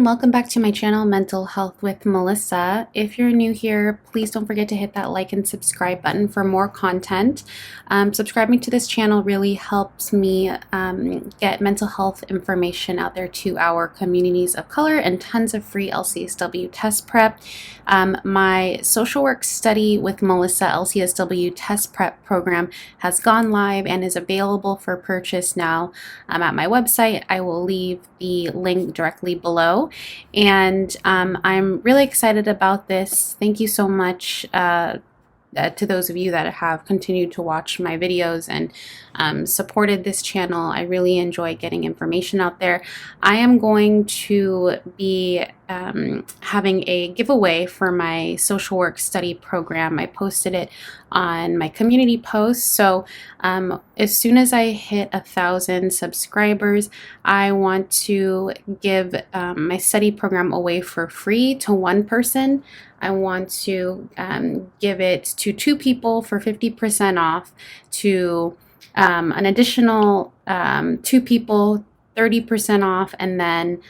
and welcome back to my channel, Mental Health with Melissa. If you're new here, please don't forget to hit that like and subscribe button for more content. Subscribing to this channel really helps me get mental health information out there to our communities of color and tons of free LCSW test prep. My social work study with Melissa LCSW test prep program has gone live and is available for purchase now at my website. I will leave the link directly below, and I'm really excited about this. Thank you so much to those of you that have continued to watch my videos and supported this channel. I really enjoy getting information out there. I am going to be having a giveaway for my social work study program. I posted it on my community post. So as soon as I hit 1,000 subscribers, I want to give my study program away for free to one person. I want to give it to 2 people for 50% off, to an additional 2 people 30% off, and then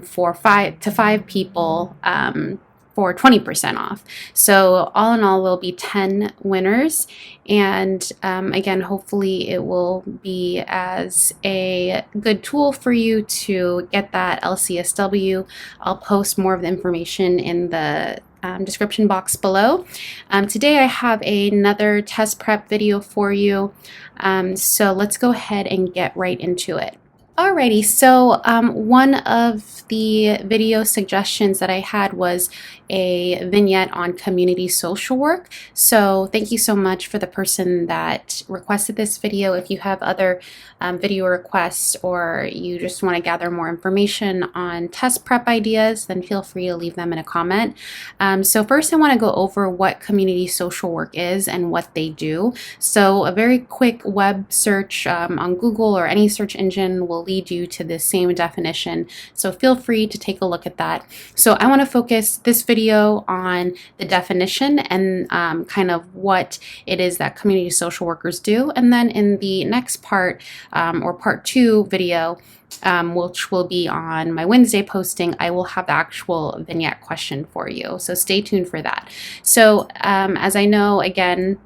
for 5 people for 20% off. So all in all will be 10 winners, and again, hopefully it will be as a good tool for you to get that LCSW. I'll post more of the information in the description box below. Today I have another test prep video for you, so let's go ahead and get right into it. Alrighty, so one of the video suggestions that I had was a vignette on community social work. So thank you so much for the person that requested this video. If you have other video requests, or you just want to gather more information on test prep ideas, then feel free to leave them in a comment. So first I want to go over what community social work is and what they do. So a very quick web search on Google or any search engine will lead you to the same definition. So feel free to take a look at that. So I want to focus this video on the definition and kind of what it is that community social workers do. And then in the next part, or part 2 video, which will be on my Wednesday posting, I will have the actual vignette question for you. So stay tuned for that. So as I know, again,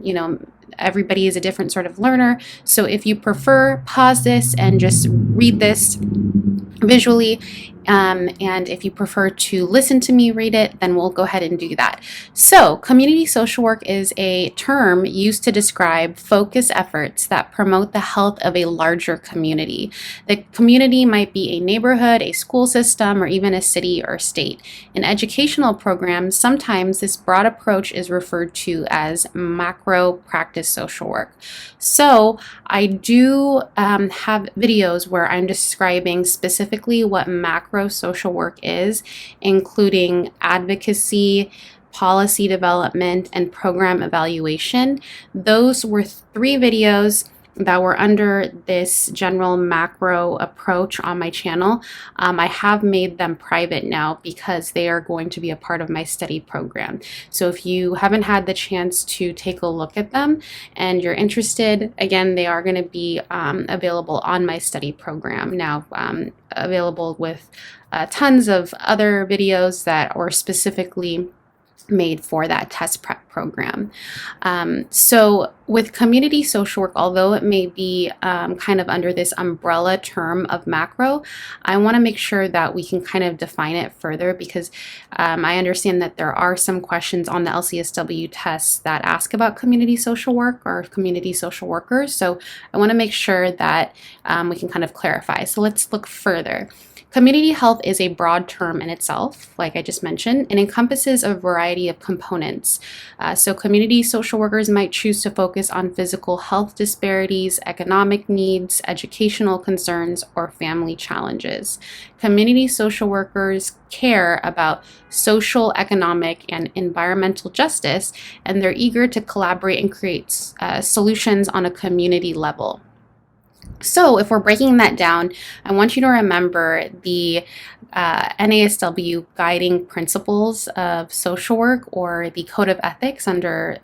everybody is a different sort of learner. So if you prefer, pause this and just read this visually. And if you prefer to listen to me read it, then we'll go ahead and do that. So community social work is a term used to describe focused efforts that promote the health of a larger community. The community might be a neighborhood, a school system, or even a city or state. In educational programs, sometimes this broad approach is referred to as macro practice social work. So I do have videos where I'm describing specifically what macro social work is, including advocacy, policy development, and program evaluation. Those were 3 videos that were under this general macro approach on my channel. I have made them private now because they are going to be a part of my study program. So if you haven't had the chance to take a look at them and you're interested, again, they are going to be available on my study program now, available with tons of other videos that are specifically made for that test prep program. So with community social work, although it may be kind of under this umbrella term of macro, I want to make sure that we can kind of define it further, because I understand that there are some questions on the LCSW tests that ask about community social work or community social workers. So I want to make sure that we can kind of clarify. So let's look further. Community health is a broad term in itself, like I just mentioned, and encompasses a variety of components. So community social workers might choose to focus on physical health disparities, economic needs, educational concerns, or family challenges. Community social workers care about social, economic, and environmental justice, and they're eager to collaborate and create solutions on a community level. So if we're breaking that down, I want you to remember the NASW guiding principles of social work, or the code of ethics under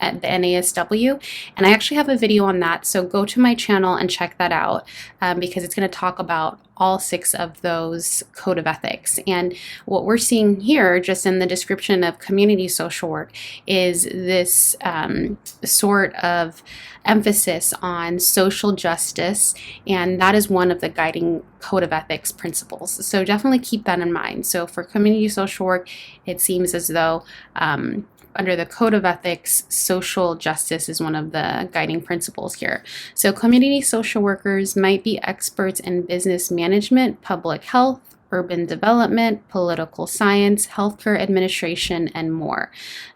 at the NASW, and I actually have a video on that, so go to my channel and check that out, because it's going to talk about all 6 of those code of ethics. And what we're seeing here, just in the description of community social work, is this sort of emphasis on social justice, and that is one of the guiding code of ethics principles. So definitely keep that in mind. So for community social work, it seems as though under the code of ethics, social justice is one of the guiding principles here. So community social workers might be experts in business management, public health, urban development, political science, healthcare administration, and more.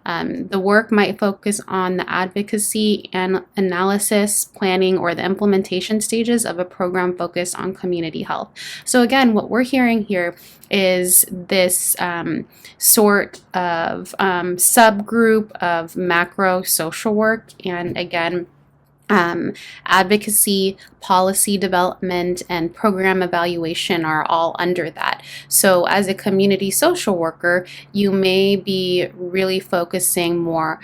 The work might focus on the advocacy and analysis, planning, or the implementation stages of a program focused on community health. So again, what we're hearing here is this sort of subgroup of macro social work, and again, advocacy, policy development, and program evaluation are all under that. So as a community social worker, you may be really focusing more,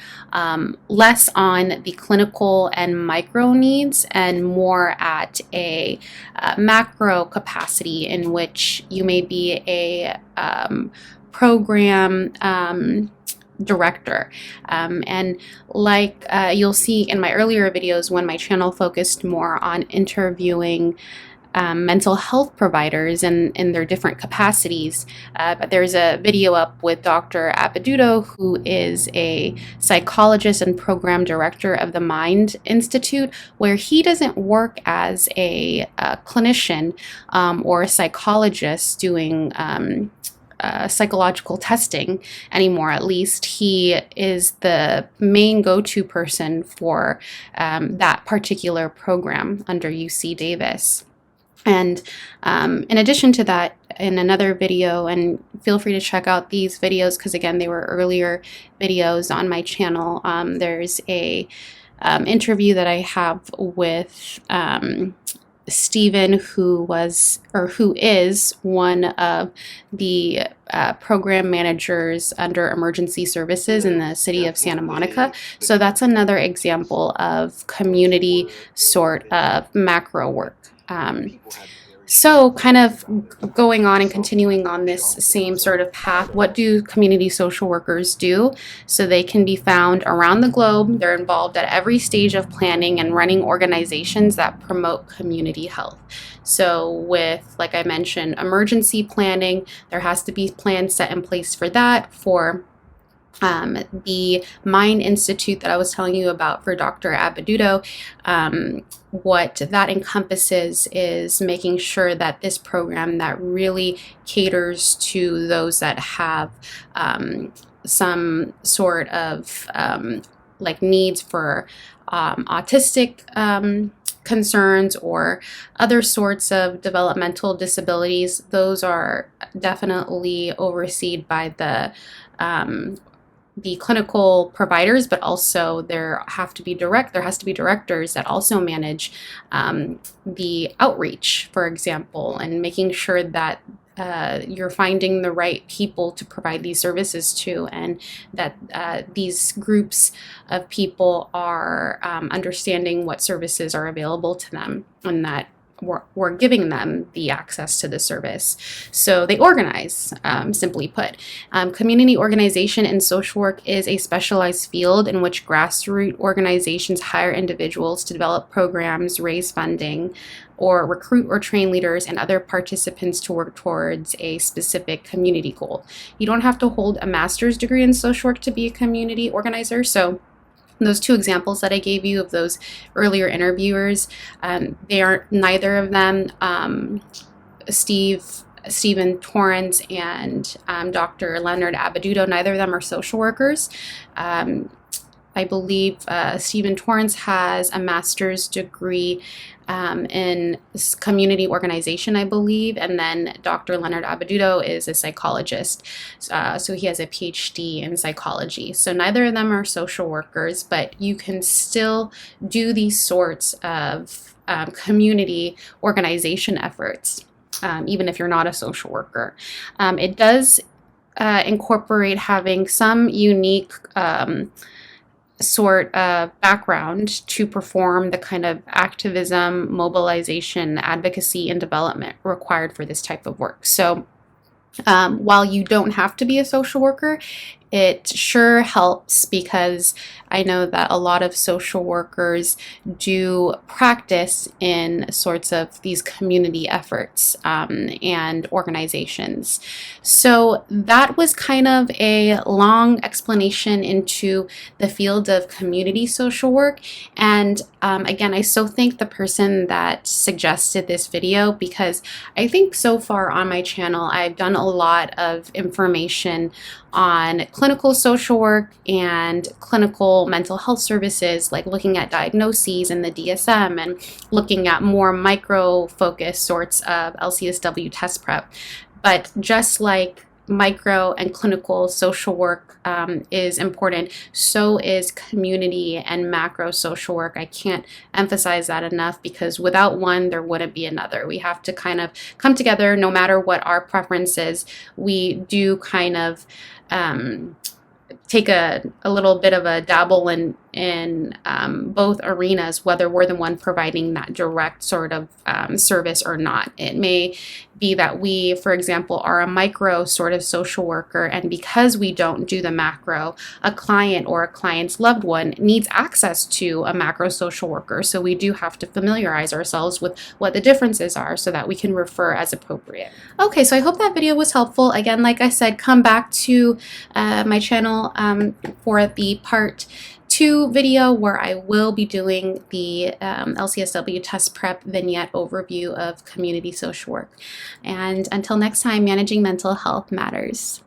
less on the clinical and micro needs and more at a macro capacity, in which you may be a program director. And like you'll see in my earlier videos, when my channel focused more on interviewing mental health providers and in their different capacities. But there's a video up with Dr. Apeduto, who is a psychologist and program director of the Mind Institute, where he doesn't work as a clinician or a psychologist doing psychological testing anymore. At least he is the main go-to person for that particular program under UC Davis. And in addition to that, in another video, and feel free to check out these videos because again, they were earlier videos on my channel, there's a interview that I have with Stephen, who is one of the program managers under emergency services in the city of Santa Monica. So that's another example of community sort of macro work. So kind of going on and continuing on this same sort of path, what do community social workers do? So they can be found around the globe. They're involved at every stage of planning and running organizations that promote community health. So with, like I mentioned, emergency planning, there has to be plans set in place for that. For the Mind Institute that I was telling you about for Dr. Apeduto, what that encompasses is making sure that this program that really caters to those that have some sort of like needs for autistic concerns or other sorts of developmental disabilities, those are definitely overseen by the clinical providers, but also there has to be directors that also manage the outreach, for example, and making sure that you're finding the right people to provide these services to, and that these groups of people are understanding what services are available to them, and that we're giving them the access to the service. So they organize, simply put. Community organization in social work is a specialized field in which grassroots organizations hire individuals to develop programs, raise funding, or recruit or train leaders and other participants to work towards a specific community goal. You don't have to hold a master's degree in social work to be a community organizer. So those 2 examples that I gave you of those earlier interviewers, they are neither of them, Stephen Torrance and Dr. Leonard Apeduto, neither of them are social workers. I believe Stephen Torrance has a master's degree in community organization, I believe, and then Dr. Leonard Apeduto is a psychologist, so he has a PhD in psychology. So neither of them are social workers, but you can still do these sorts of community organization efforts, even if you're not a social worker. It does incorporate having some unique sort of background to perform the kind of activism, mobilization, advocacy, and development required for this type of work. So while you don't have to be a social worker, it sure helps, because I know that a lot of social workers do practice in sorts of these community efforts and organizations. So that was kind of a long explanation into the field of community social work. And again, I so thank the person that suggested this video, because I think so far on my channel, I've done a lot of information on clinical social work and clinical mental health services, like looking at diagnoses and the DSM, and looking at more micro focus sorts of LCSW test prep. But just like micro and clinical social work is important, so is community and macro social work. I can't emphasize that enough, because without one, there wouldn't be another. We have to kind of come together, no matter what our preference is. We do kind of take a little bit of a dabble in both arenas, whether we're the one providing that direct sort of service or not. It may be that we, for example, are a micro sort of social worker, and because we don't do the macro, a client or a client's loved one needs access to a macro social worker. So we do have to familiarize ourselves with what the differences are so that we can refer as appropriate. Okay, so I hope that video was helpful. Again, like I said, come back to my channel for the part 2 video, where I will be doing the LCSW test prep vignette overview of community social work. And until next time, managing mental health matters.